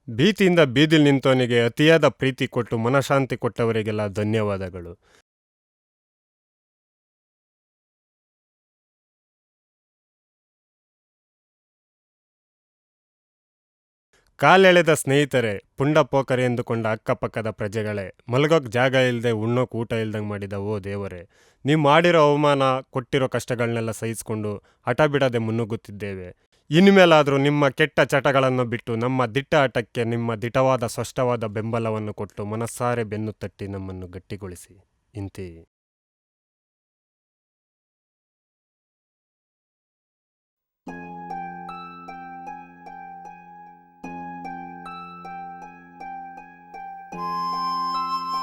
ಭೀತಿಯಿಂದ ಬೀದಿಲ್ ನಿಂತವನಿಗೆ ಅತಿಯಾದ ಪ್ರೀತಿ ಕೊಟ್ಟು ಮನಶಾಂತಿ ಕೊಟ್ಟವರಿಗೆಲ್ಲ ಧನ್ಯವಾದಗಳು. ಕಾಲೆಳೆದ ಸ್ನೇಹಿತರೆ, ಪುಂಡ ಪೋಕರೆ ಎಂದುಕೊಂಡ ಅಕ್ಕಪಕ್ಕದ ಪ್ರಜೆಗಳೇ, ಮಲಗೋಕ್ ಜಾಗ ಇಲ್ಲದೆ ಉಣ್ಣೋಕ್ ಊಟ ಇಲ್ದಂಗೆ ಮಾಡಿದ ಓ ದೇವರೇ, ನೀವು ಮಾಡಿರೋ ಅವಮಾನ, ಕೊಟ್ಟಿರೋ ಕಷ್ಟಗಳನ್ನೆಲ್ಲ ಸಹಿಸಿಕೊಂಡು ಹಠ ಬಿಡದೆ ಮುನ್ನುಗ್ಗುತ್ತಿದ್ದೇವೆ. ಇನ್ಮೇಲಾದರೂ ನಿಮ್ಮ ಕೆಟ್ಟ ಚಟಗಳನ್ನು ಬಿಟ್ಟು ನಮ್ಮ ದಿಟ್ಟ ಹಠಕ್ಕೆ ನಿಮ್ಮ ದಿಟವಾದ ಸ್ಪಷ್ಟವಾದ ಬೆಂಬಲವನ್ನು ಕೊಟ್ಟು ಮನಸ್ಸಾರೆ ಬೆನ್ನು ತಟ್ಟಿ ನಮ್ಮನ್ನು ಗಟ್ಟಿಗೊಳಿಸಿ. ಇಂತಿ.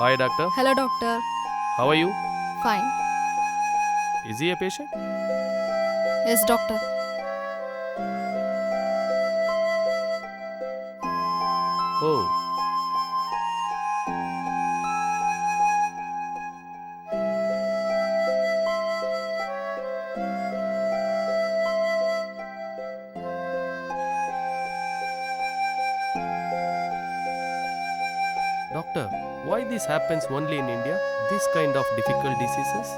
Hi, doctor. Hello, doctor. How are you? Fine. Is he a patient? Yes, doctor. Oh. Doctor, why this happens only in India? This kind of difficult diseases?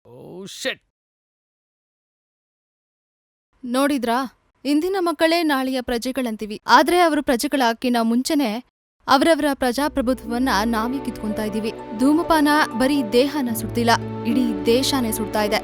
Oh shit! ನೋಡಿದ್ರಾ, ಇಂದಿನ ಮಕ್ಕಳೇ ನಾಳೆಯ ಪ್ರಜೆಗಳಂತೀವಿ. ಆದ್ರೆ ಅವರು ಪ್ರಜೆಗಳಾಕಿನ ಮುಂಚೆನೆ ಅವರವರ ಪ್ರಜಾಪ್ರಭುತ್ವವನ್ನ ನಾವೇ ಕಿತ್ಕೊಂತಾ ಇದೀವಿ. ಧೂಮಪಾನ ಬರೀ ದೇಹನ ಸುಡ್ತಿಲ್ಲ, ಇಡೀ ದೇಶನೇ ಸುಡ್ತಾ ಇದೆ.